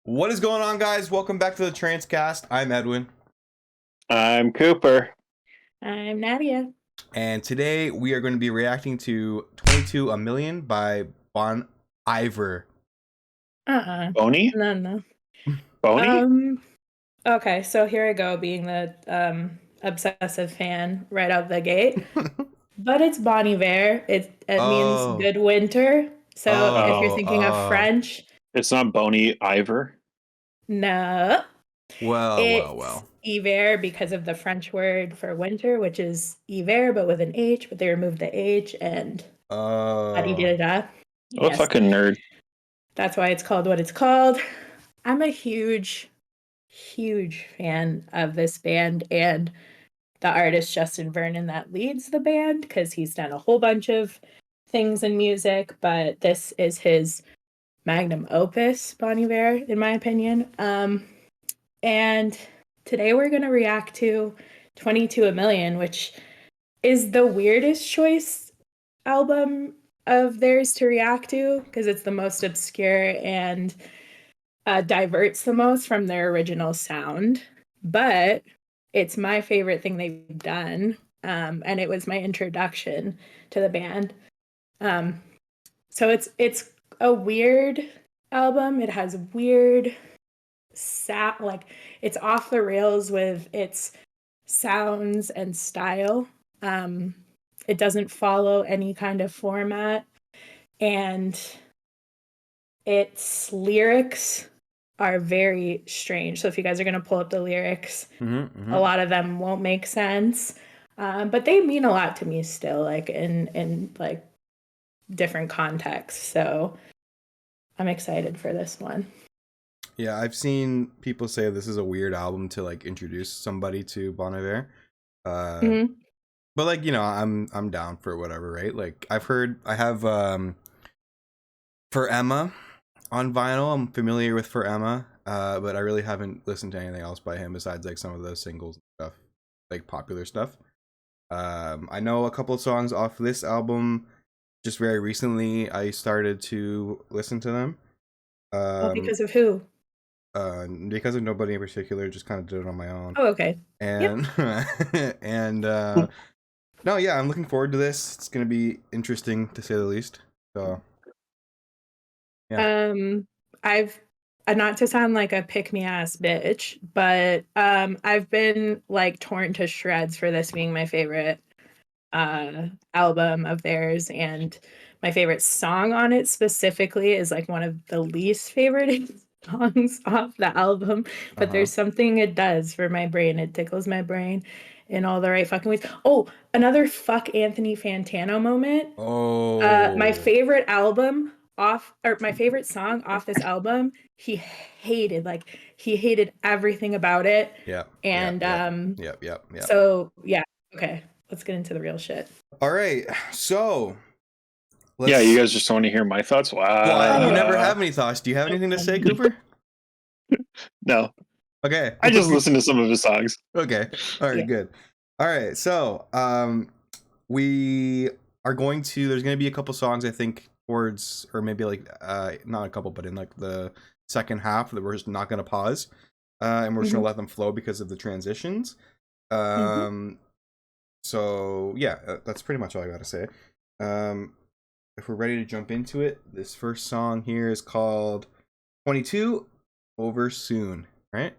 What is going on, guys? Welcome back to the Trance cast. I'm Edwin, I'm Cooper. I'm Nadia. and today we are going to be reacting to 22 A Million by Bon Iver. Boney? No. Boney? Okay, so here I go, being the obsessive fan right out the gate. But it's Bon Iver. It means Oh, good winter. So if you're Oh, thinking of French, it's not Boney Iver. no. well. It's Iver because of the French word for winter, which is Iver, but with an H, but they removed the H and Oh, What a Yes, fucking nerd. that's why it's called what it's called. I'm a huge fan of this band and the artist Justin Vernon that leads the band because he's done a whole bunch of things in music, but this is his magnum opus, Bon Iver, in my opinion. And today we're going to react to 22 A Million, which is the weirdest choice album of theirs to react to because it's the most obscure and diverts the most from their original sound. But it's my favorite thing they've done. And it was my introduction to the band. So it's a weird album. It has weird like it's off the rails with its sounds and style. It doesn't follow any kind of format, and its lyrics are very strange. So if you guys are going to pull up the lyrics, a lot of them won't make sense. But they mean a lot to me still, like in like different contexts. So I'm excited for this one. Yeah, I've seen people say this is a weird album to like introduce somebody to Bon Iver. But like, I'm down for whatever, right? Like I have For Emma on vinyl. I'm familiar with For Emma, but I really haven't listened to anything else by him besides like some of those singles and stuff, like popular stuff. I know a couple of songs off this album. Just very recently, I started to listen to them. Well, because of who? Because of nobody in particular, just kind of did it on my own. Oh, okay. And and no, yeah, I'm looking forward to this. It's gonna be interesting to say the least. So yeah. I've not to sound like a pick-me-ass bitch, but I've been like torn to shreds for this being my favorite album of theirs, and my favorite song on it specifically is like one of the least favorite songs off the album, but there's something it does for my brain. It tickles my brain in all the right fucking ways. Oh, another fuck Anthony Fantano moment. My favorite album my favorite song off this album, he hated everything about it. Yeah. And Yep. So yeah, okay, let's get into the real shit. All right, so yeah, you guys just want to hear my thoughts? Wow. Well, you never have any thoughts. Do you have anything to say, Cooper? No. Okay. I just listened to some of his songs. Okay. All right, good. All right, so we are going to, there's going to be a couple songs I think towards, or maybe like not a couple, but in like the second half that we're just not going to pause, and we're just going to let them flow because of the transitions. So yeah, that's pretty much all I got to say. If we're ready to jump into it, this first song here is called 22 Over Soon, right?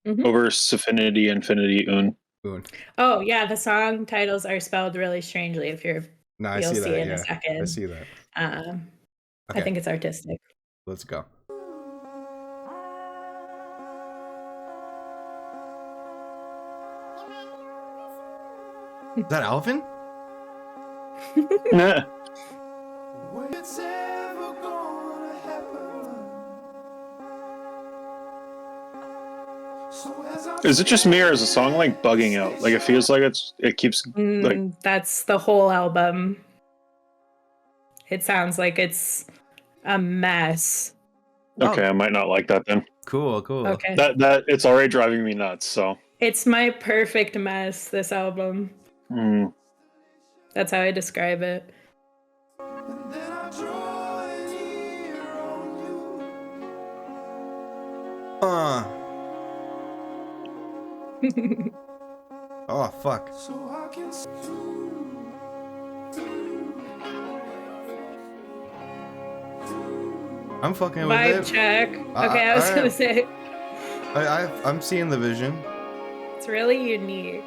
Over Saffinity, Infinity, Un. Oh yeah, the song titles are spelled really strangely. If you'll see that, in a second. I see that. Okay. I think it's artistic. Let's go. Is that Alvin? Is it just me, or is the song like bugging out? Like it feels like it keeps like. That's the whole album. It sounds like it's a mess. Okay, I might not like that then. Cool. Okay. That it's already driving me nuts. So it's my perfect mess. This album. That's how I describe it. Oh fuck. I'm fucking with Vibe it. check. Okay, I was gonna say. I'm seeing the vision. It's really unique.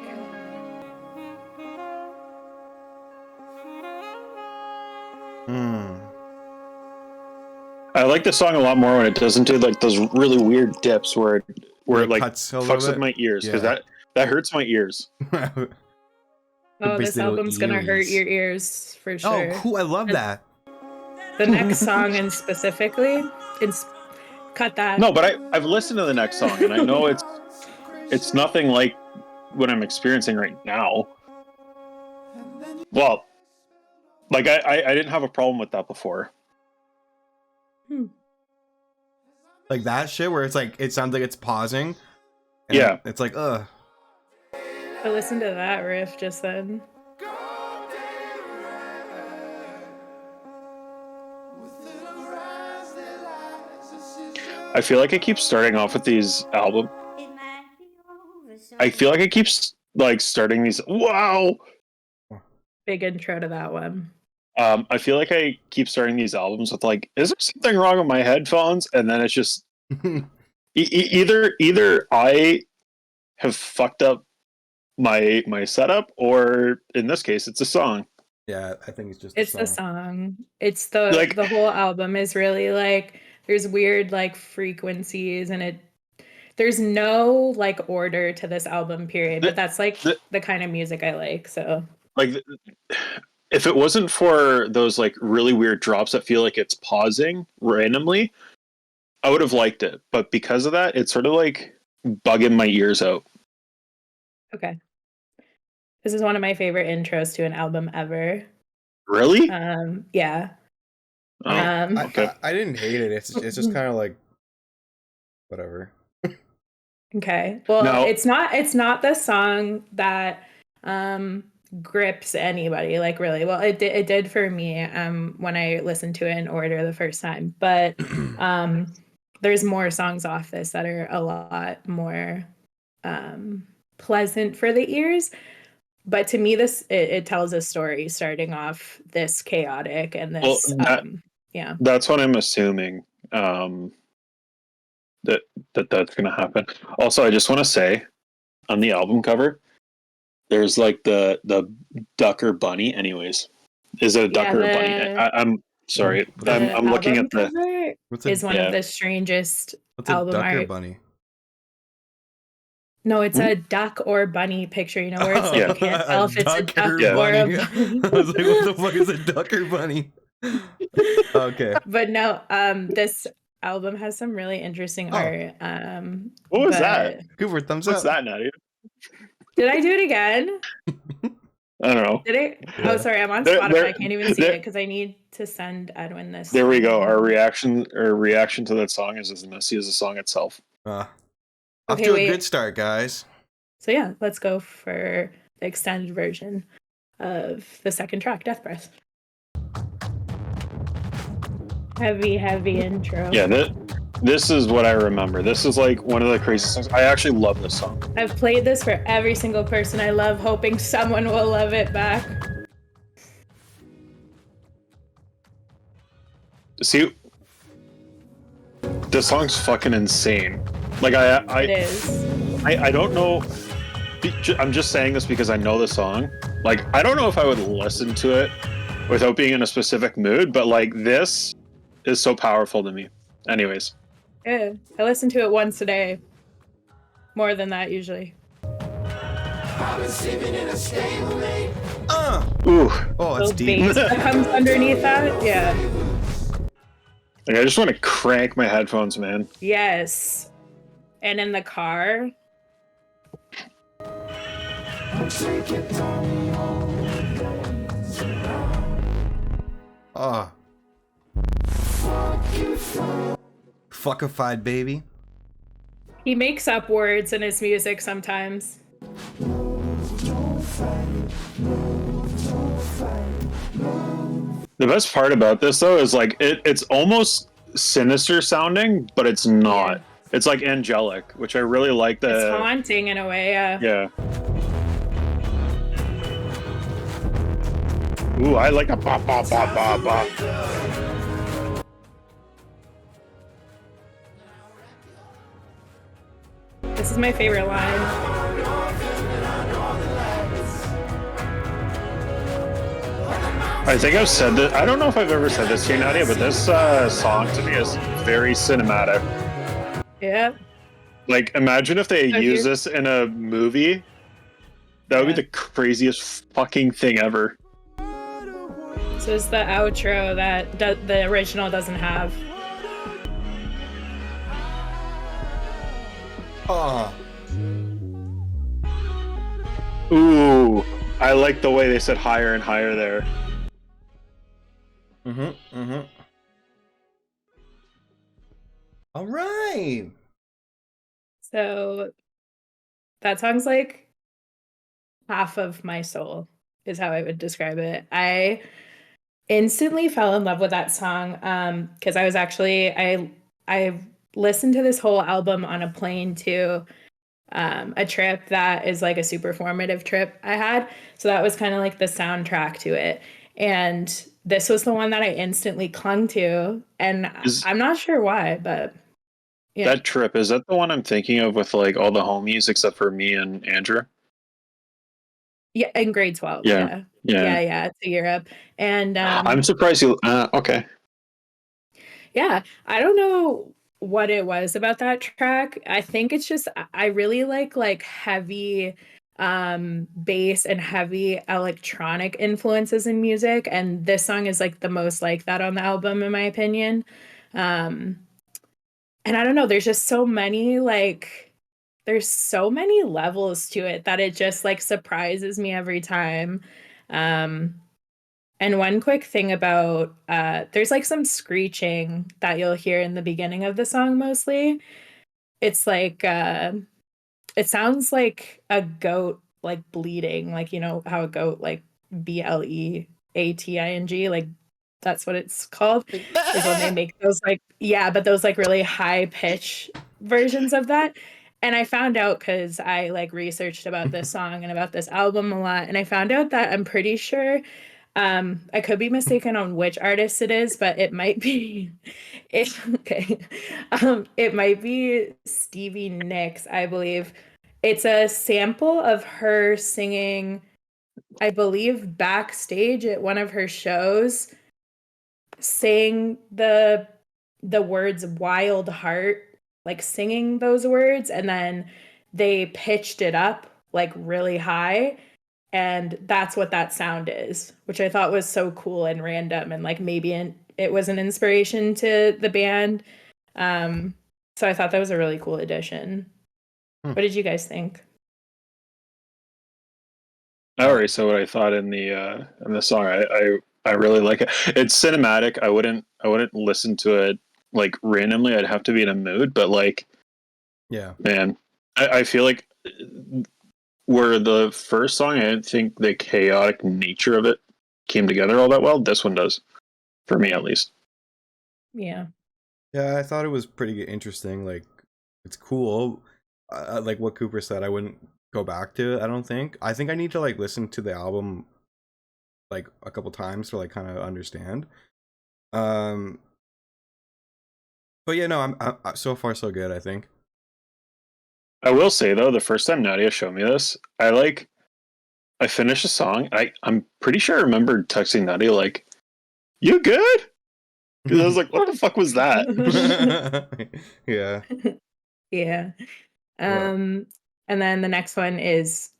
I like the song a lot more when it doesn't do like those really weird dips where it like fucks with my ears, because that hurts my ears. Oh, this album's gonna hurt your ears for sure. Oh, cool! I love that. The next song, and specifically, cut that. No, but I've listened to the next song, and I know it's nothing like what I'm experiencing right now. Well, like I didn't have a problem with that before. Like that shit where it's like it sounds like it's pausing. And yeah, it's like ugh. I listened to that riff just then. I feel like it keeps starting off with these album. I feel like it keeps like starting these. Wow. Big intro to that one. I feel like I keep starting these albums with like, is there something wrong with my headphones? And then it's just either I have fucked up my setup, or in this case, it's a song. Yeah, I think it's just the song. It's the whole album is really like there's weird like frequencies, and there's no like order to this album period, but that's like the kind of music I like. So like if it wasn't for those like really weird drops that feel like it's pausing randomly, I would have liked it. But because of that, it's sort of like bugging my ears out. Okay. This is one of my favorite intros to an album ever. Really? Yeah. Okay. I didn't hate it. It's just kind of like whatever. Okay. Well, it's not the song that grips anybody, like really. Well, it did for me when I listened to it in order the first time. But there's more songs off this that are a lot more pleasant for the ears. But to me, it tells a story starting off this chaotic and this yeah. That's what I'm assuming. That's gonna happen. Also, I just want to say, on the album cover, there's like the duck or bunny. Anyways, is it a duck or a bunny? I'm sorry. I'm looking at the. Is one of the strangest album duck art. Or bunny? No, it's a duck or bunny picture. You know where it's like you can't tell if it's a duck or a bunny. I was like, what the fuck is a duck or bunny? Okay. But no, this album has some really interesting art. What was that? Cooper, thumbs What's up. What's that, Nadia? Did I do it again? I don't know. Did I? Yeah. Oh, sorry. I'm on Spotify. I can't even see it because I need to send Edwin this. There we go. Our reaction to that song is as messy as the song itself. Off to a good start, guys. So yeah, let's go for the extended version of the second track, dEAThbREasT. Heavy intro. Yeah, this is what I remember. This is like one of the craziest songs. I actually love this song. I've played this for every single person I love, hoping someone will love it back. See, this song's fucking insane. Like it is. I don't know. I'm just saying this because I know the song. Like, I don't know if I would listen to it without being in a specific mood, but like this is so powerful to me. Anyways. Yeah, I listen to it once a day. More than that usually. Ooh. Oh, that's deep. Bass that comes underneath that. Yeah. Like, I just want to crank my headphones, man. Yes. And in the car. Oh. Fuckified, baby. He makes up words in his music sometimes. The best part about this, though, is like it's almost sinister sounding, but it's not. It's like angelic, which I really like. It's haunting in a way. Yeah. Ooh, I like a ba ba ba ba ba. This is my favorite line. I think I've said that. I don't know if I've ever said this to you, Nadia, but this song to me is very cinematic. Yeah. Like, imagine if they use this in a movie. That would be the craziest fucking thing ever. So it's the outro that the original doesn't have. Ooh, I like the way they said higher and higher there. All right. So that song's like half of my soul is how I would describe it. I instantly fell in love with that song because I was actually I listened to this whole album on a plane to a trip that is like a super formative trip I had. So that was kind of like the soundtrack to it. And this was the one that I instantly clung to. And I'm not sure why, but yeah. That trip, is that the one I'm thinking of with like all the homies except for me and Andrew? Yeah, in grade 12. Yeah. To Europe. And I'm surprised you okay. Yeah, I don't know what it was about that track. I think it's just I really like heavy bass and heavy electronic influences in music, and this song is like the most like that on the album in my opinion. And I don't know, there's just so many there's so many levels to it that it just like surprises me every time. And one quick thing about there's like some screeching that you'll hear in the beginning of the song mostly. It's like it sounds like a goat like bleeding, like you know how a goat like BLEATING, like that's what it's called. Is when they make those like but those like really high pitch versions of that. And I found out because I like researched about this song and about this album a lot, and I found out that I'm pretty sure I could be mistaken on which artist it is, but it might be it might be Stevie Nicks, I believe. It's a sample of her singing, I believe, backstage at one of her shows, saying the words "wild heart," like singing those words, and then they pitched it up like really high. And that's what that sound is, which I thought was so cool and random. And like maybe it was an inspiration to the band. So I thought that was a really cool addition. What did you guys think? I already said what I thought in the song. I really like it. It's cinematic. I wouldn't listen to it like randomly. I'd have to be in a mood, but like, yeah, man, I feel like where the first song, I didn't think the chaotic nature of it came together all that well. This one does, for me at least. Yeah. I thought it was pretty interesting. Like, it's cool. Like what Cooper said, I wouldn't go back to it. I don't think. I think I need to like listen to the album like a couple times to like kind of understand. But yeah, no, I'm so far so good. I think. I will say though, the first time Nadia showed me this, I finished a song. I'm pretty sure I remembered texting Nadia like, "You good?" Because I was like, "What the fuck was that?" Yeah. Yeah. And then the next one is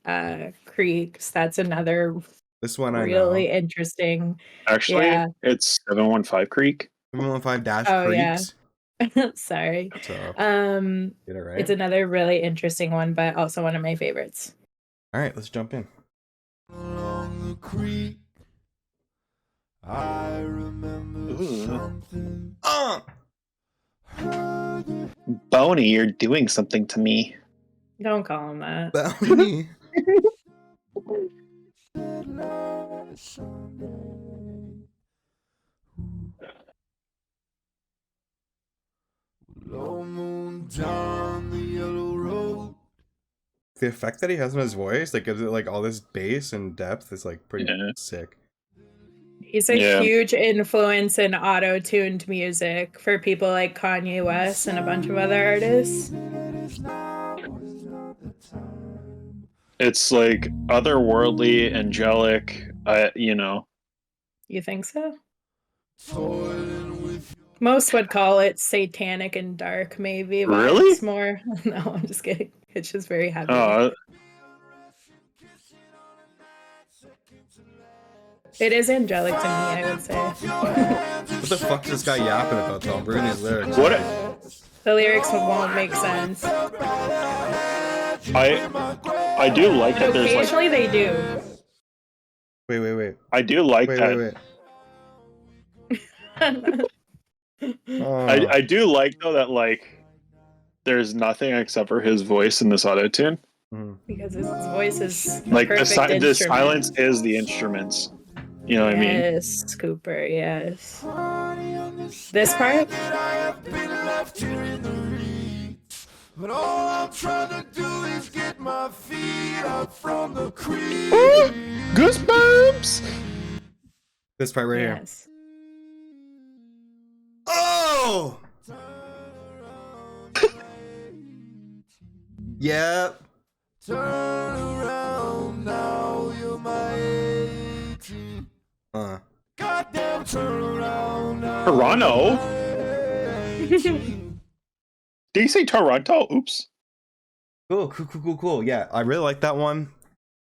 Creeks. That's another this one I really know. interesting. Actually, it's 715 Creek. 715 Dash Oh Creeks. yeah. Sorry. So get it right. It's another really interesting one, but also one of my favorites. All right, let's jump in. Along the creek, I remember something. Boney, you're doing something to me. Don't call him that. Boney. Low moon down the yellow road. The effect that he has on his voice, like, gives it like all this bass and depth, is like pretty sick. He's a huge influence in auto-tuned music for people like Kanye West and a bunch of other artists. It's like otherworldly, angelic. You know. You think so? Most would call it satanic and dark, maybe. But Really? it's more. No, I'm just kidding. It's just very heavy. It is angelic to me, I would say. What the fuck is this guy yapping about, though? I'm reading his lyrics. What? The lyrics won't make sense. I do like that. There's occasionally like, they do. Wait. I do like that. I do like though that like there's nothing except for his voice in this auto tune. Because his voice is like the instrument. silence is the instruments. You know what I mean? Yes, Cooper. Yes. This part. But all I'm trying to do is get my feet up from the creek. Ooh, goosebumps! This part right here. Oh! Yep. Turn around now, you're my 18. Goddamn, turn around now. Toronto? Did you say Toronto? Oops. Cool. Yeah, I really like that one.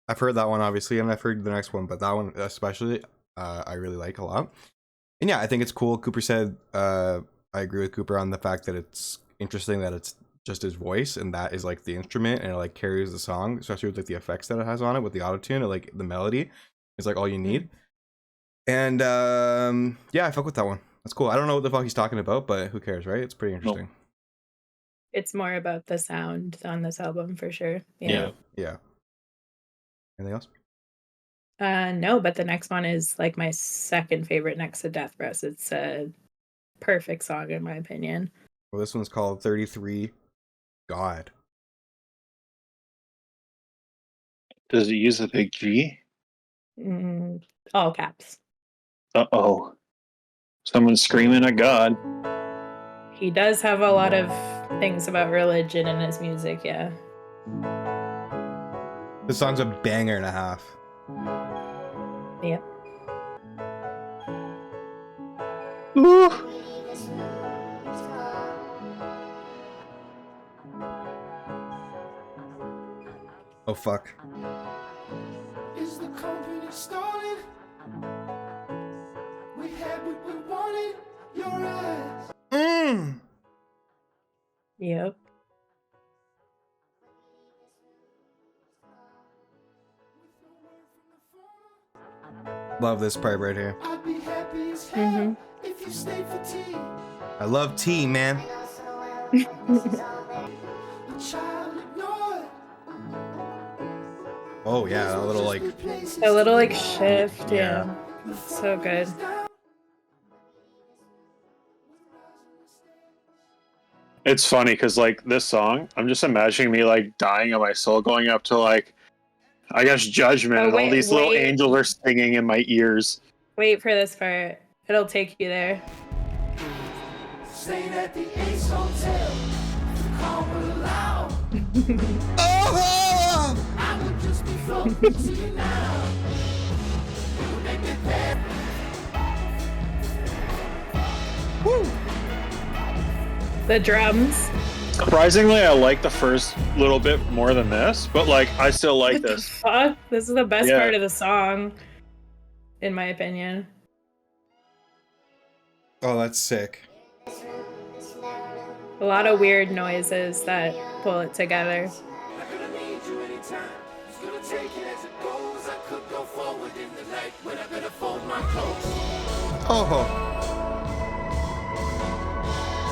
I've heard that one, obviously, and I've heard the next one, but that one especially, I really like a lot. And yeah, I think it's cool. Cooper said, I agree with Cooper on the fact that it's interesting that it's just his voice, and that is like the instrument, and it like carries the song, especially with like the effects that it has on it with the auto-tune, and like the melody is like all you need. And yeah, I fuck with that one. That's cool. I don't know what the fuck he's talking about, but who cares, right? It's pretty interesting. Nope. It's more about the sound on this album for sure. Yeah. Anything else? No, but the next one is like my second favorite next to dEAThbREasT. It's a perfect song in my opinion. Well, this one's called 33 God. Does it use a big G? All caps. Uh-oh. Someone's screaming at God. He does have a lot of things about religion in his music, yeah. This song's a banger and a half. Yep. Ooh. Oh fuck. Is the company stalling? We had what we wanted, your eyes. Yep. Love this part right here. I'd be happy as hell if you stayed for tea. I love tea, man. Oh yeah, a little like shift, yeah. So good. It's funny because like this song, I'm just imagining me like dying of my soul, going up to like, I guess judgment, and all these little angels are singing in my ears. Wait for this part. It'll take you there. Staying at the Ace Hotel. Oh! I would just be floating to you now. You make me bad. Woo! The drums. Surprisingly, I like the first little bit more than this, but like I still like this. Fuck, this is the best part of the song, in my opinion. Oh, that's sick. A lot of weird noises that pull it together. Oh.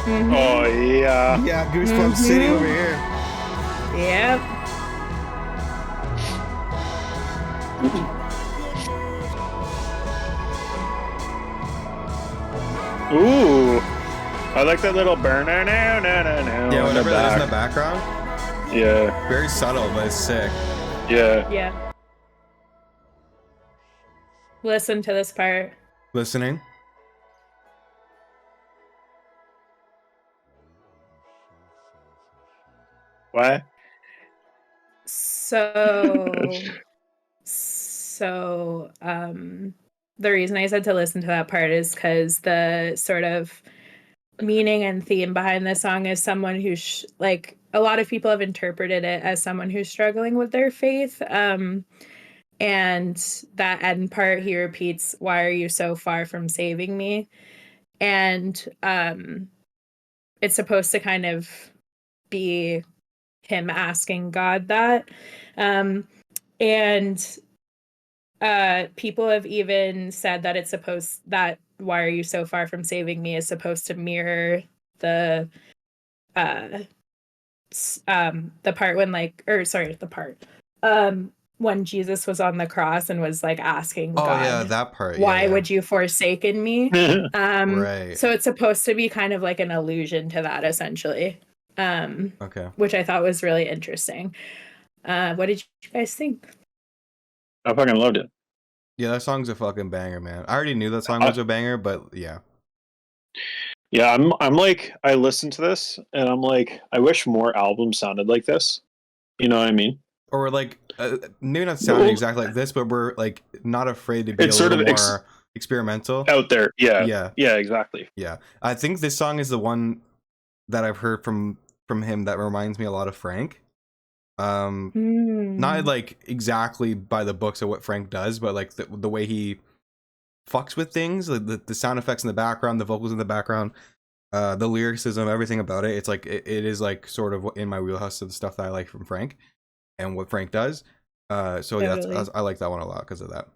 Oh yeah. Yeah, Goosebumps City over here. Yep. Ooh. I like that little burn. Yeah, in whatever the that is in back. the background. Yeah. Very subtle, but it's sick. Yeah. Yeah. Listen to this part. Listening. What? So, the reason I said to listen to that part is because the sort of meaning and theme behind this song is someone who's like, a lot of people have interpreted it as someone who's struggling with their faith. And that end part, he repeats, "Why are you so far from saving me?" And it's supposed to kind of be him asking God that. And people have even said that it's supposed that "Why are you so far from saving me" is supposed to mirror the part when when Jesus was on the cross and was like asking Oh God, yeah, that part. "Why Yeah, would you forsaken me?" Right. So it's supposed to be kind of like an allusion to that, essentially. Okay. Which I thought was really interesting. What did you guys think? I fucking loved it. Yeah, that song's a fucking banger, man. I already knew that song was a banger, but yeah. Yeah, I'm like, I listened to this and I'm like, I wish more albums sounded like this. You know what I mean? Or like, maybe not sounding exactly like this, but we're like not afraid to be It's a sort little of more experimental. out there. Yeah. Yeah. Yeah, exactly. Yeah. I think this song is the one that I've heard from him that reminds me a lot of Frank. Not like exactly by the books of what Frank does, but like the way he fucks with things, like the sound effects in the background, the vocals in the background, the lyricism, everything about it. It's like it is like sort of in my wheelhouse of the stuff that I like from Frank and what Frank does. So yeah, Totally. I like that one a lot because of that.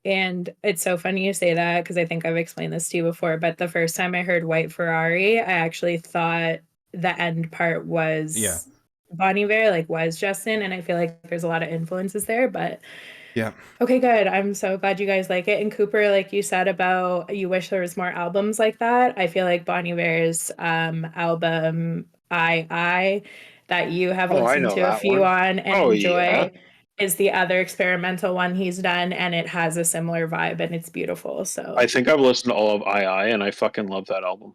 And it's so funny you say that because I think I've explained this to you before, but the first time I heard White Ferrari, I actually thought the end part was Bon Iver, like was Justin, and I feel like there's a lot of influences there, but yeah. Okay, good. I'm so glad you guys like it. And Cooper, like you said about you wish there was more albums like that. I feel like Bon Iver's album I that you have Oh, I listened know to a that few one. on and Oh, enjoy yeah. is the other experimental one he's done, and it has a similar vibe and it's beautiful. So I think I've listened to all of I and I fucking love that album.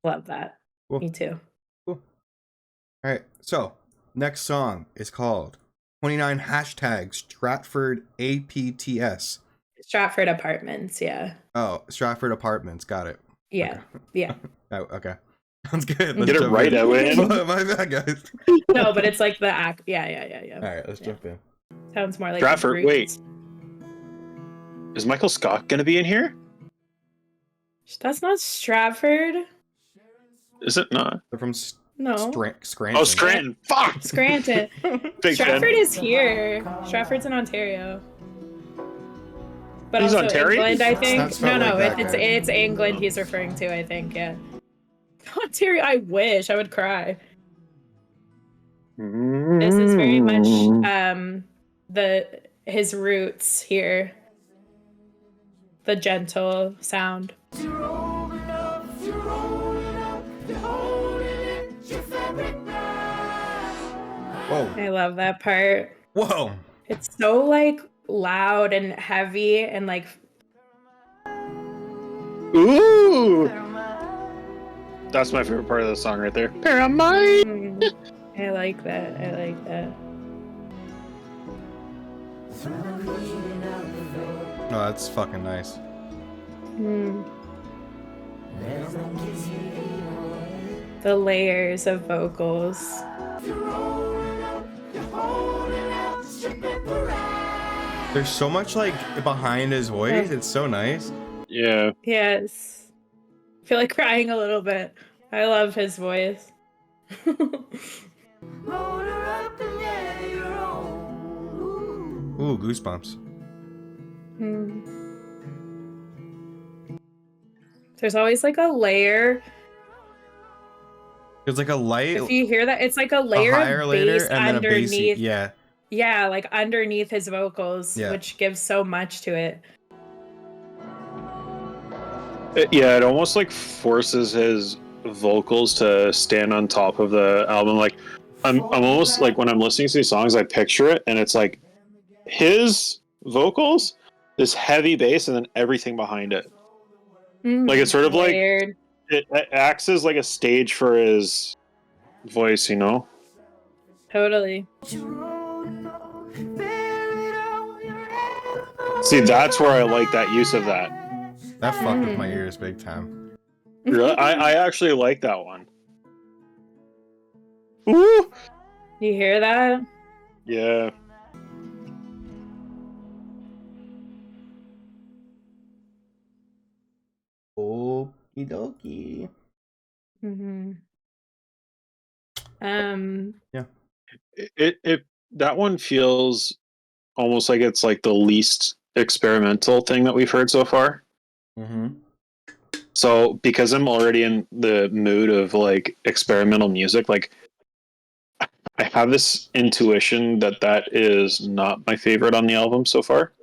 love that. Cool. Me too. Cool. All right. So next song is called 29 Stratford APTS. Strafford Apartments, yeah. Oh, Strafford Apartments. Got it. Yeah. Okay. Yeah. Oh, okay. Sounds good. Let's Get it jump right, in. Owen. My bad, guys. No, but it's like the act. Yeah. All right, let's jump in. Sounds more like Strafford, Roots. wait. Is Michael Scott going to be in here? That's not Stratford. Is it not? They're from No. Scranton. Oh, Scranton. Fuck! Scranton. Big Stratford fan. is here. Stratford's in Ontario. But He's also Ontario? England, I It's think. not spelled like that, guys. It's England he's referring to, I think, yeah. Ontario, I wish. I would cry. This is very much his roots here. The gentle sound. Whoa. I love that part. Whoa. It's so like loud and heavy and like Ooh! That's my favorite part of the song right there. Paramite! I like that. I like that. Oh, that's fucking nice. The layers of vocals. There's so much like behind his voice. It's so nice. Yeah. Yes. I feel like crying a little bit. I love his voice. Ooh, goosebumps. There's always like a layer. There's like a light, If you hear that, it's like a layer higher of layer, bass and then a bassy. underneath. Yeah. Yeah, like underneath his vocals, Yeah. which gives so much to it. Yeah, it almost like forces his vocals to stand on top of the album. Like I'm almost like when I'm listening to these songs, I picture it, and it's like his vocals, this heavy bass, and then everything behind it. Like it's sort of Layered. like it acts as like a stage for his voice, you know? Totally. See, that's where I like that use of that. That fucked with my ears big time. Really? I actually like that one. Ooh! You hear that? Yeah. Okie dokie. Yeah. It that one feels almost like it's like the least experimental thing that we've heard so far. Mm-hmm. So because I'm already in the mood of like experimental music, like I have this intuition that that is not my favorite on the album so far.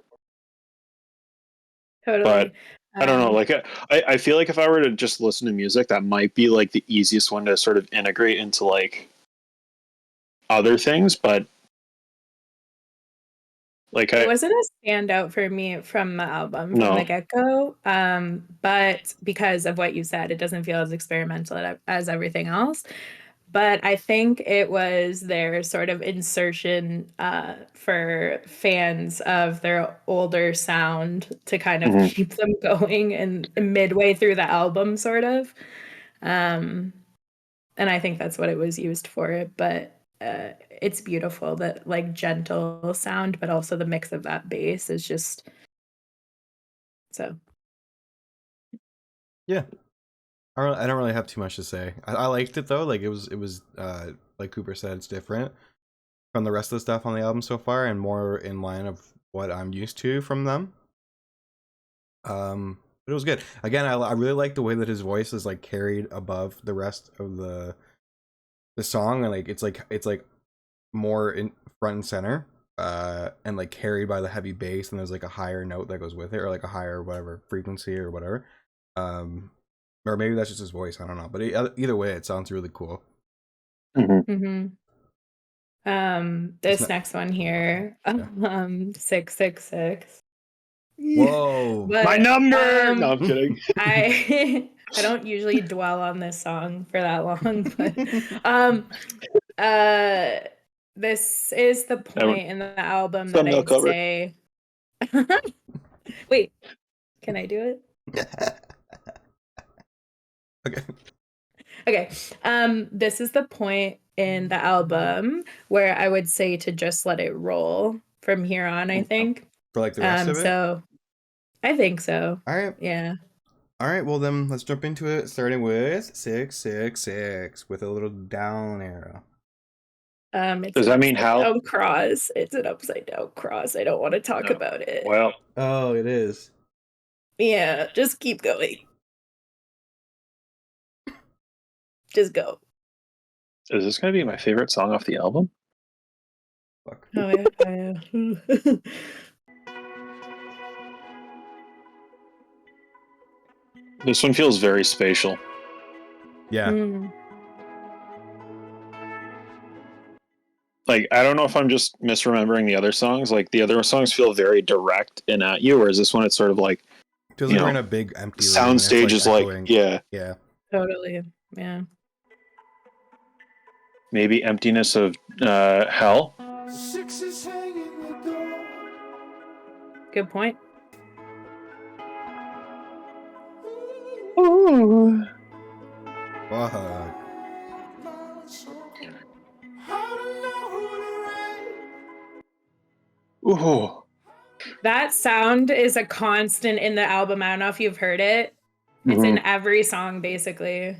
Totally. But I don't know. Like I feel like if I were to just listen to music, that might be like the easiest one to sort of integrate into like other things. But like it wasn't a standout for me from the album from the get-go. But because of what you said, it doesn't feel as experimental as everything else. But I think it was their sort of insertion for fans of their older sound to kind of keep them going and midway through the album, sort of. And I think that's what it was used for. But it's beautiful, that like gentle sound, but also the mix of that bass is just so. Yeah. I don't really have too much to say. I liked it though. Like it was like Cooper said, it's different from the rest of the stuff on the album so far and more in line of what I'm used to from them. But it was good. Again, I really like the way that his voice is like carried above the rest of the song, and like it's like more in front and center, and like carried by the heavy bass, and there's like a higher note that goes with it, or like a higher whatever frequency or whatever. Or maybe that's just his voice. I don't know. But either way, it sounds really cool. This next one here, 666. Whoa! But, my number. No, I'm kidding. I don't usually dwell on this song for that long, but this is the point in the album that I'd say. Wait, can I do it? Okay. This is the point in the album where I would say to just let it roll from here on, I think. For like the rest of it? So I think so. All right. Yeah. All right, well then let's jump into it, starting with 666 with a little down arrow. Does that mean how? Cross. It's an upside down cross. I don't want to talk about it. Well. Oh, it is. Yeah, just keep going. Just go. Is this going to be my favorite song off the album? Fuck. Oh, yeah. This one feels very spatial. Yeah. Like, I don't know if I'm just misremembering the other songs. Like, the other songs feel very direct and at you, whereas this one, it's sort of like, feels like we're in a big empty sound stage is like, yeah. Totally. Yeah. Maybe emptiness of hell. Good point. Ooh. Fuck. Ooh. That sound is a constant in the album. I don't know if you've heard it. It's in every song, basically.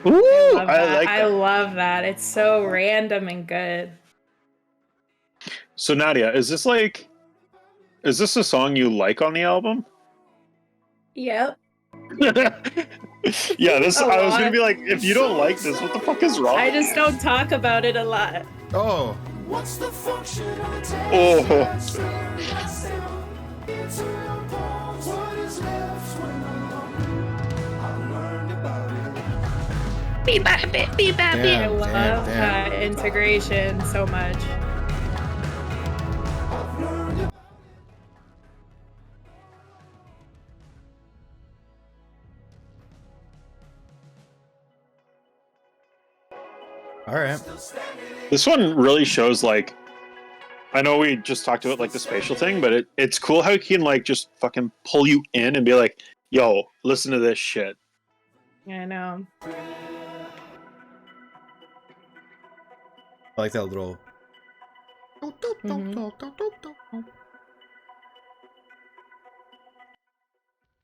Ooh, I love that. It's so random and good. So Nadia, is this a song you like on the album? Yep. Yeah, I was gonna be like, if you don't like this, what the fuck is wrong? I just don't talk about it a lot. Oh, What's the function of the taste? Oh. What is left when I'm hungry? I learned about it. Beep bop it, beep bop it. I Damn, love damn. that integration so much. I've learned it. All right. This one really shows, like, I know we just talked about like the spatial thing, but it's cool how he can like just fucking pull you in and be like, yo, listen to this shit. I know. I like that little.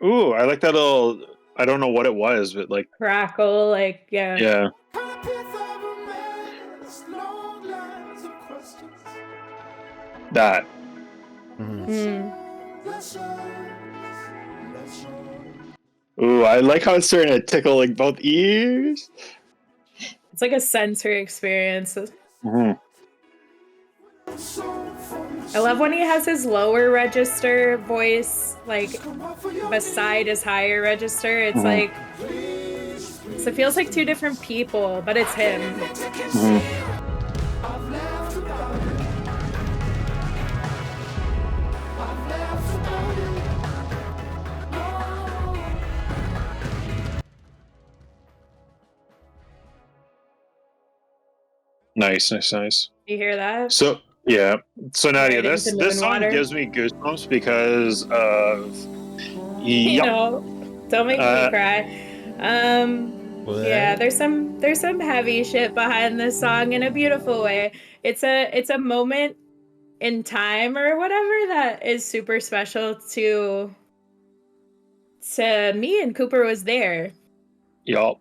Ooh, I like that little, I don't know what it was, but like, Crackle, like, yeah. yeah. That. Ooh, I like how it's starting to tickle like both ears. It's like a sensory experience. Mhm. I love when he has his lower register voice like beside his higher register. It's like, so it feels like two different people, but it's him. Nice, nice, nice. You hear that? So yeah. So Nadia, Right this into moon song water. gives me goosebumps because of You know, don't make me cry. Yeah, there's some heavy shit behind this song in a beautiful way. It's a moment in time or whatever that is super special to me, and Cooper was there. Yup.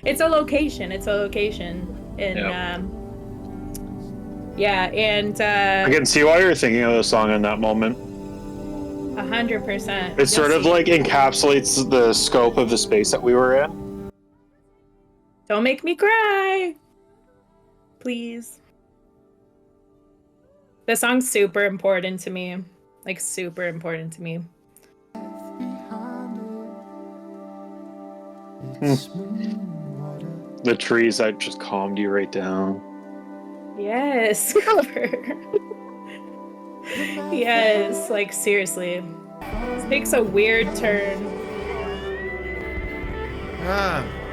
It's a location. It's a location. And yeah, and I can see why you're thinking of the song in that moment. 100%. It sort of like encapsulates the scope of the space that we were in. Don't make me cry, please. The song's super important to me. Like, super important to me. The trees that just calmed you right down. Yes, Cooper. Yes, like, seriously. This takes a weird turn.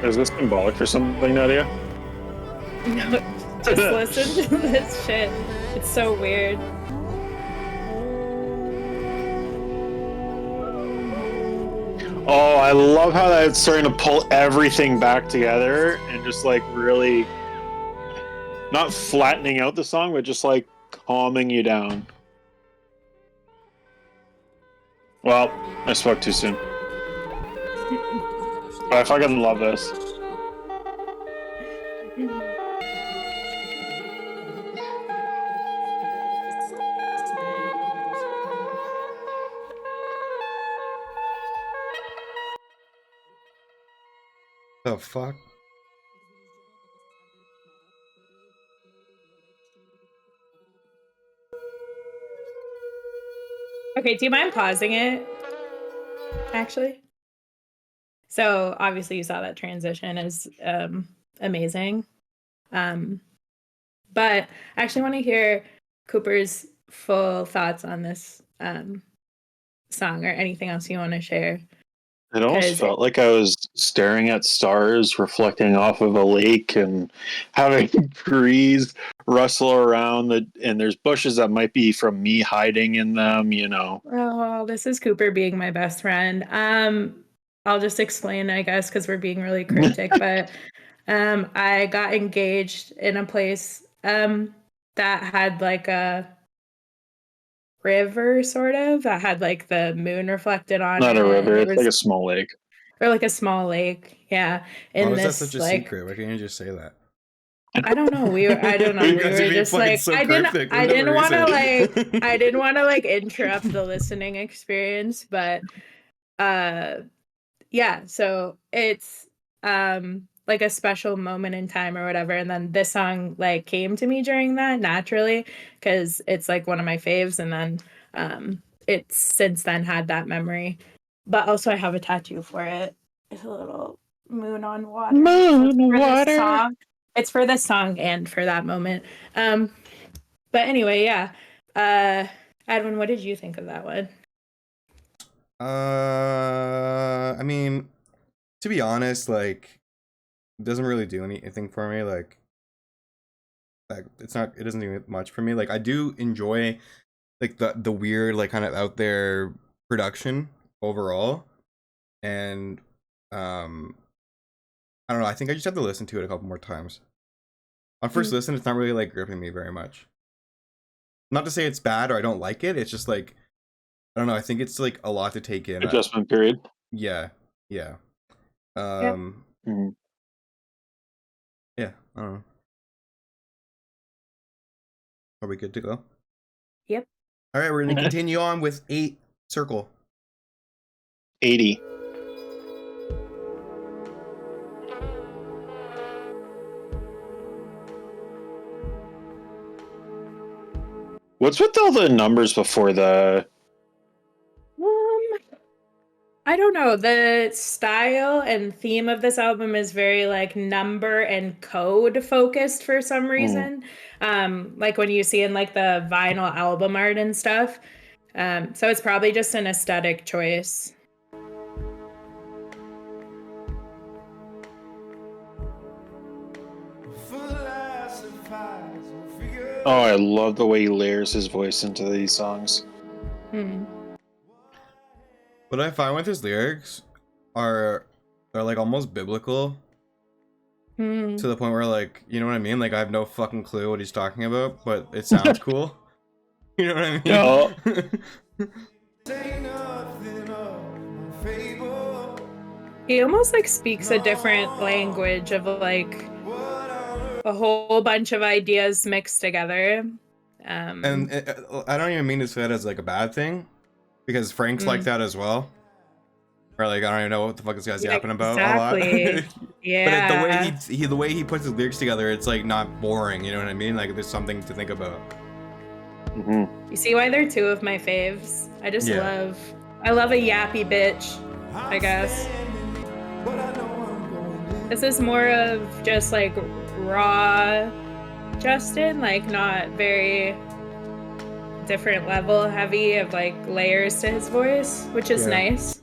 Is this symbolic for something, Nadia? No, just listen to this shit. It's so weird. Oh, I love how that's starting to pull everything back together and just like really not flattening out the song, but just like calming you down. Well, I spoke too soon. But I fucking love this. The fuck? Okay, do you mind pausing it? Actually. So obviously you saw that transition is amazing. But I actually want to hear Cooper's full thoughts on this song, or anything else you want to share. It almost felt like I was staring at stars reflecting off of a lake and having trees rustle around and there's bushes that might be from me hiding in them, you know. Oh, this is Cooper being my best friend. I'll just explain, I guess, because we're being really cryptic, but I got engaged in a place that had like a river, sort of, that had like the moon reflected on Not it. a river, It it's was like a small lake. or like a small lake, yeah. Why was that such a secret? Why can't you just say that? I don't know. I don't know. You We guys are were being just fucking like, so I cryptic for didn't no want to reason. I didn't want to like interrupt the listening experience, but yeah. So it's like like a special moment in time or whatever. And then this song like came to me during that naturally because it's like one of my faves. And then it's since then had that memory. But also I have a tattoo for it. It's a little moon on water. Moon So water. It's for this song and for that moment. But anyway, yeah. Edwin, what did you think of that one? I mean, to be honest, like, it doesn't really do anything for me. Like it doesn't do much for me. Like, I do enjoy like the weird, like, kind of out there production overall, and I don't know. I think I just have to listen to it a couple more times. On first listen, it's not really like gripping me very much. Not to say it's bad or I don't like it. It's just like, I don't know. I think it's like a lot to take in. Adjustment period. Yeah. Yeah. Mhm. Yeah. I don't know. Are we good to go? Yep. All right, we're gonna continue on with 8 Circle. 80. What's with all the numbers before the? I don't know. The style and theme of this album is very like number and code focused for some reason. Like when you see in like the vinyl album art and stuff. So it's probably just an aesthetic choice. Oh, I love the way he layers his voice into these songs. What I find with his lyrics are like almost biblical to the point where, like, you know what I mean? Like, I have no fucking clue what he's talking about, but it sounds cool. You know what I mean? He almost like speaks a different language of like a whole bunch of ideas mixed together. And I don't even mean to say that as like a bad thing, because Frank's like that as well. Or like, I don't even know what the fuck this guy's yapping about exactly. a lot. Yeah. But the way he puts his lyrics together, it's like not boring. You know what I mean? Like, there's something to think about. You see why they're two of my faves? I love a yappy bitch, I guess. This is more of just like raw Justin, like not very different level heavy of like layers to his voice, which is nice.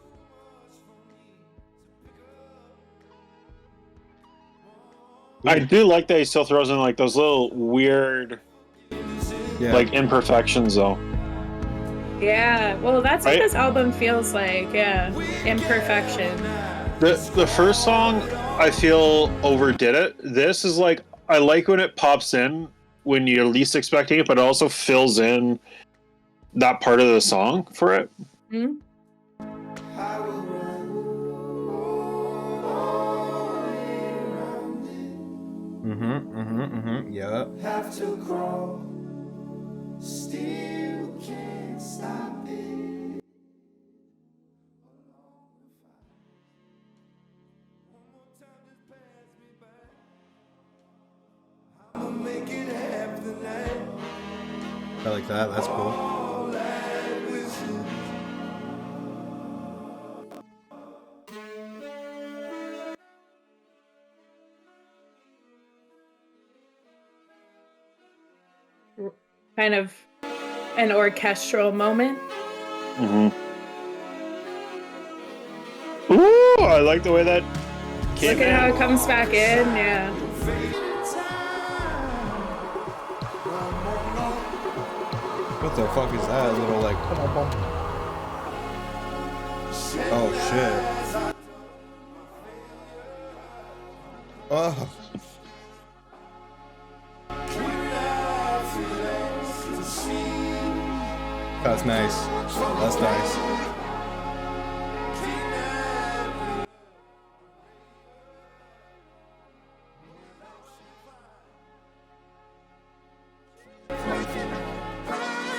I do like that he still throws in like those little weird like imperfections though. Yeah, well that's what this album feels like, yeah. Imperfection. The first song I feel overdid it. This is like, I like when it pops in when you're least expecting it, but it also fills in that part of the song for it. Yeah. Have to crawl, still can't stop it. I'ma make it half the night. I like that. That's cool. Kind of an orchestral moment. Ooh, I like the way that came Look at in. how it comes back in, yeah. What the fuck is that? A little like. Oh shit. Oh. That's nice. That's nice.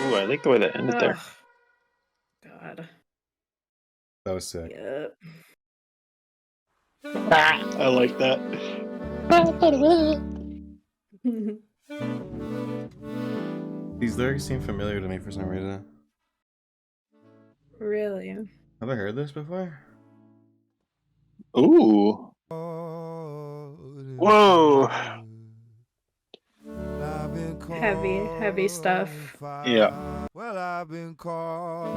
Ooh, I like the way that ended there. God. That was sick. Yep. I like that. These lyrics seem familiar to me for some reason. Really? Have I heard this before? Ooh. Whoa. Heavy stuff. Yeah. Well, I've been caught.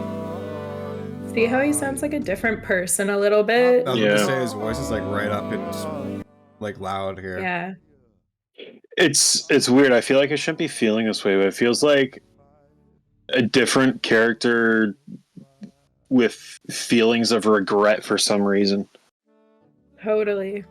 See how he sounds like a different person a little bit? I was about to Yeah. say his voice is like right up and like loud here. Yeah. It's weird. I feel like I shouldn't be feeling this way, but it feels like a different character with feelings of regret for some reason. Totally.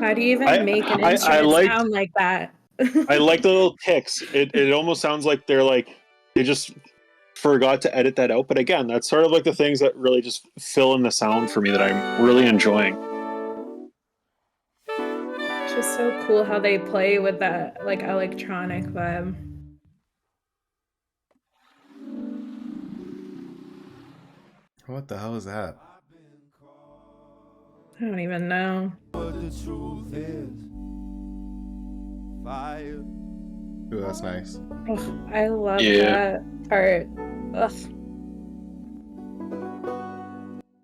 How do you even make an instrument sound like that? I like the little ticks. It almost sounds like they just forgot to edit that out. But again, that's sort of like the things that really just fill in the sound for me that I'm really enjoying. It's just so cool how they play with that like electronic vibe. What the hell is that? I don't even know. But the truth is, fire. Ooh, that's nice. Ugh, I love Yeah. that part. Ugh.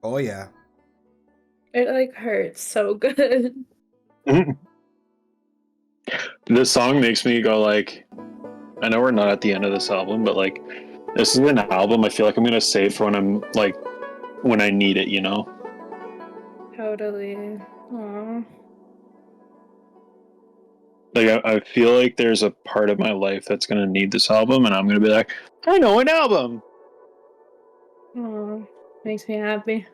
Oh yeah. It like hurts so good. This song makes me go like, I know we're not at the end of this album, but like, this is an album I feel like I'm gonna save for when I'm like, when I need it, you know? Totally. Aww. Like, I feel like there's a part of my life that's gonna need this album, and I'm gonna be like, I know an album. Aww. Makes me happy.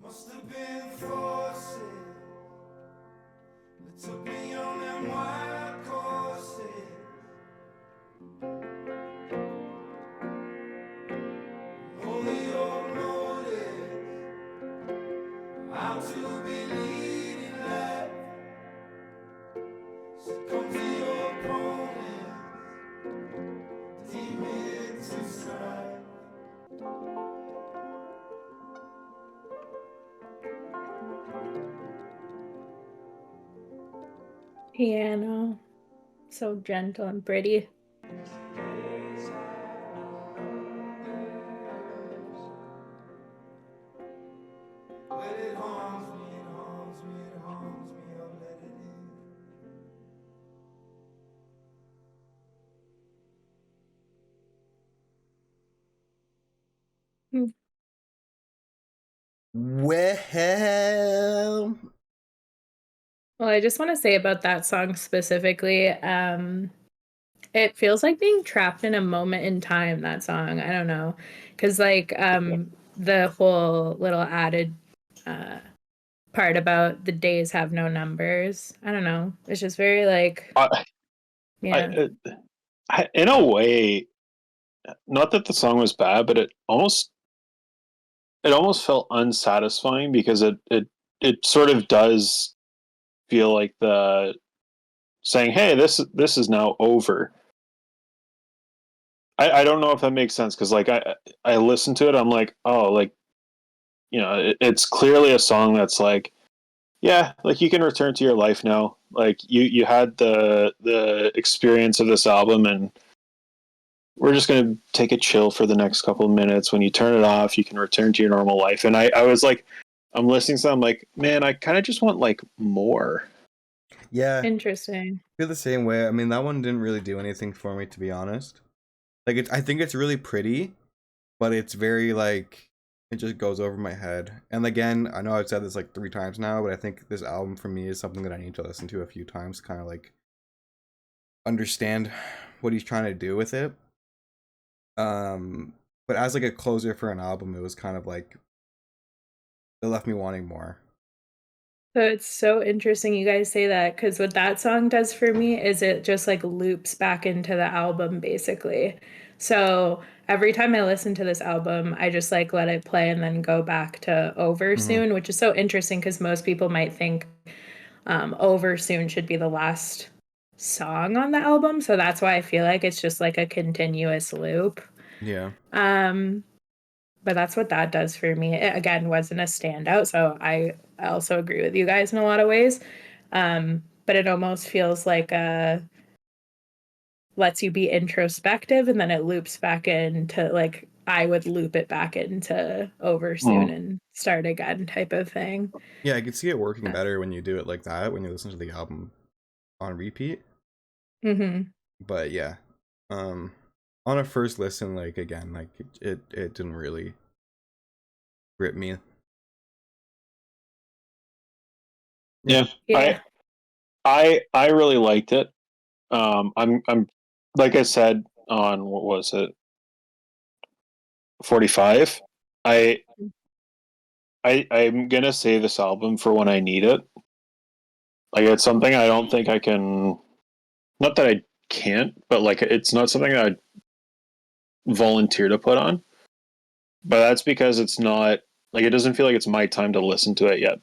Must have been forces that took me on them wild courses. Only your motives, how to be leading left. Succumb to your opponents, demons to strife. Piano. So gentle and pretty. When it harms me, it harms me, it harms me, I'll let it in. Hmm. Well, Well, I just want to say about that song specifically, it feels like being trapped in a moment in time, that song. I don't know. Because like the whole little added part about the days have no numbers. I don't know. It's just very like yeah. In a way, not that the song was bad, but it almost felt unsatisfying because it sort of does feel like the saying, "Hey, this is now over." I don't know if that makes sense because like I listen to it, I'm like, oh, like it's clearly a song that's like, yeah, like you can return to your life now. Like you had the experience of this album, and we're just gonna take a chill for the next couple of minutes. When you turn it off, you can return to your normal life. And I was like, I'm listening to that, I'm like, man, I kind of just want like more. yeah, I Interesting. feel the same way. I mean, that one didn't really do anything for me, to be honest. Like, I think it's really pretty, but it's very like it just goes over my head. And again, I know I've said this like 3 times now, but I think this album for me is something that I need to listen to a few times, kind of like understand what he's trying to do with it. But as like a closer for an album, it was kind of like it left me wanting more. So it's so interesting you guys say that because what that song does for me is it just like loops back into the album basically. So every time I listen to this album, I just like let it play and then go back to Over Mhm. Soon, which is so interesting because most people might think Over Soon should be the last song on the album, so that's why I feel like it's just like a continuous loop. Yeah. But that's what that does for me. It, again, wasn't a standout, so I also agree with you guys in a lot of ways. But it almost feels like lets you be introspective, and then it loops back into, like, I would loop it back into Over Soon and start again type of thing. Yeah, I could see it working better when you do it like that, when you listen to the album on repeat. But yeah, on a first listen, like, again, like, it didn't really grip me. Yeah. Yeah. I really liked it. I'm like I said on, what was it, 45. I'm gonna save this album for when I need it. Like, it's something I don't think I can. Not that I can't, but like, it's not something that I volunteer to put on. But that's because it's not, like, it doesn't feel like it's my time to listen to it yet.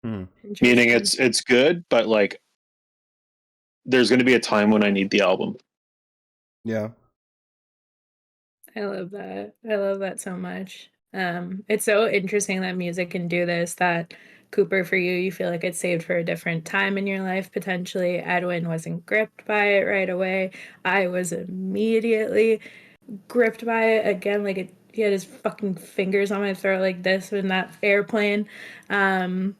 Meaning it's good, but like, there's going to be a time when I need the album. Yeah. I love that. I love that so much. It's so interesting that music can do this, that Cooper, for you feel like it's saved for a different time in your life, potentially. Edwin wasn't gripped by it right away. I was immediately gripped by it. Again, like, he had his fucking fingers on my throat like this in that airplane when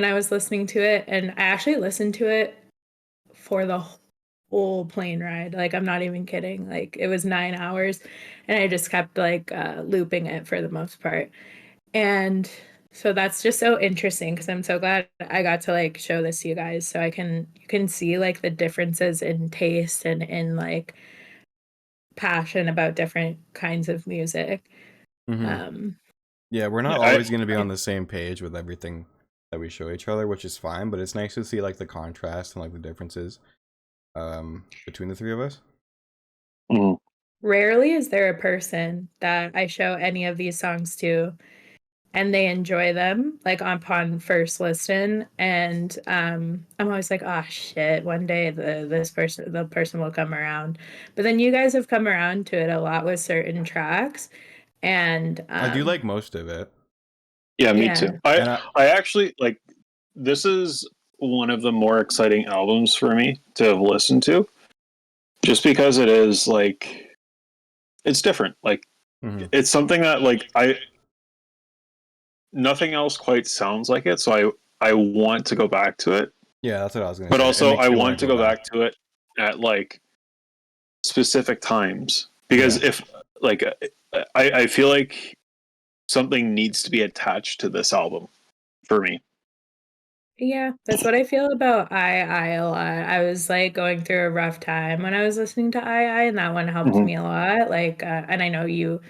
I was listening to it. And I actually listened to it for the whole plane ride. Like, I'm not even kidding. Like, it was 9 hours, and I just kept like looping it for the most part. And so that's just so interesting, because I'm so glad I got to like show this to you guys, so you can see like the differences in taste and in like passion about different kinds of music. Yeah, we're not always going to be on the same page with everything that we show each other, which is fine, but it's nice to see like the contrast and like the differences between the three of us. Rarely is there a person that I show any of these songs to and they enjoy them like upon first listen, and I'm always like, oh shit, one day the person will come around. But then you guys have come around to it a lot with certain tracks, and I do like most of it. Yeah, me too. I actually, like, this is one of the more exciting albums for me to have listened to, just because it is like, it's different. Like, it's something that like nothing else quite sounds like it, so I want to go back to it. Yeah, that's what I was gonna say. But also, I want to go back to it at like specific times, because if like, I feel like something needs to be attached to this album for me. Yeah, that's what I feel about I a lot. I was like going through a rough time when I was listening to I, and that one helped me a lot. Like, and I know you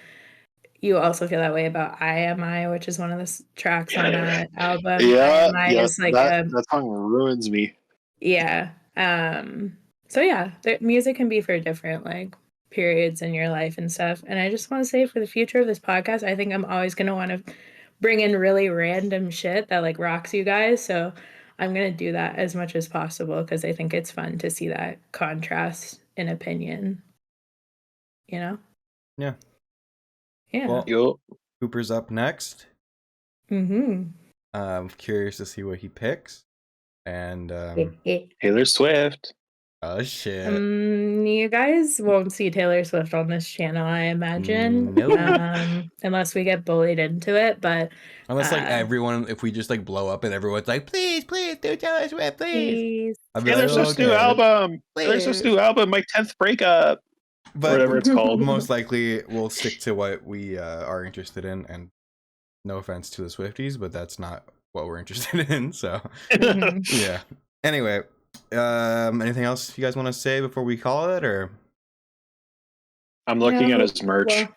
also feel that way about I Am I, which is one of the tracks on that album. Yeah, I Am I is like that song ruins me. Yeah. So yeah, the music can be for different like periods in your life and stuff. And I just want to say, for the future of this podcast, I think I'm always going to want to bring in really random shit that like rocks you guys. So I'm going to do that as much as possible, because I think it's fun to see that contrast in opinion. You know? Yeah. Yeah. Well, Cooper's up next. I'm curious to see what he picks. And Taylor Swift. Oh shit. You guys won't see Taylor Swift on this channel, I imagine. No. Unless we get bullied into it, but unless like everyone, if we just like blow up and everyone's like, please do Taylor Swift, please. Taylor Swift's new album. Taylor Swift's new album, my 10th breakup. But whatever it's called. Most likely we'll stick to what we are interested in, and no offense to the Swifties, but that's not what we're interested in. So yeah. Anyway, anything else you guys want to say before we call it, or? I'm looking at his merch. Well,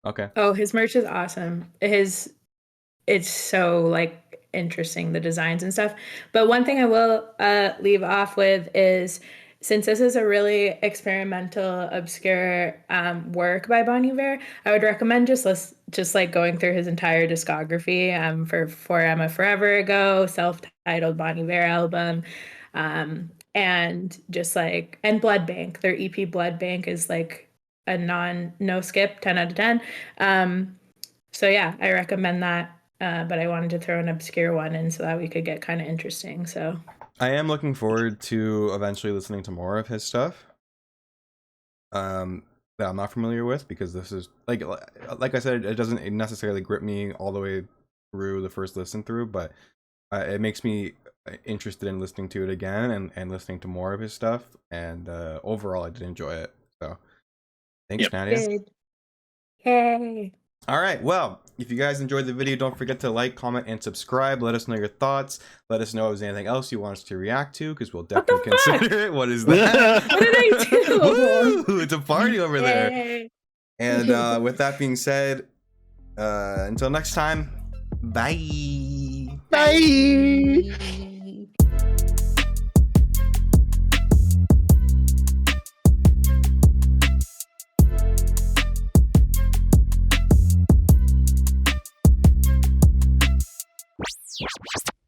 okay. Oh, his merch is awesome. It's so like interesting, the designs and stuff. But one thing I will leave off with is since this is a really experimental, obscure work by Bon Iver, I would recommend just like going through his entire discography for Emma Forever Ago, self-titled Bon Iver album, and just like, and Blood Bank. Their EP Blood Bank is like a no skip 10 out of 10. So yeah, I recommend that. But I wanted to throw an obscure one in so that we could get kind of interesting. So I am looking forward to eventually listening to more of his stuff. That I'm not familiar with, because this is like I said, it doesn't necessarily grip me all the way through the first listen through, but it makes me interested in listening to it again and listening to more of his stuff. And overall, I did enjoy it. So thanks, Nadia. good. Yay. All right, well, if you guys enjoyed the video, don't forget to like, comment, and subscribe. Let us know your thoughts. Let us know if there's anything else you want us to react to, because we'll definitely consider it. What is that? What did I do? Woo! It's a party over there. And with that being said, until next time, bye. Bye.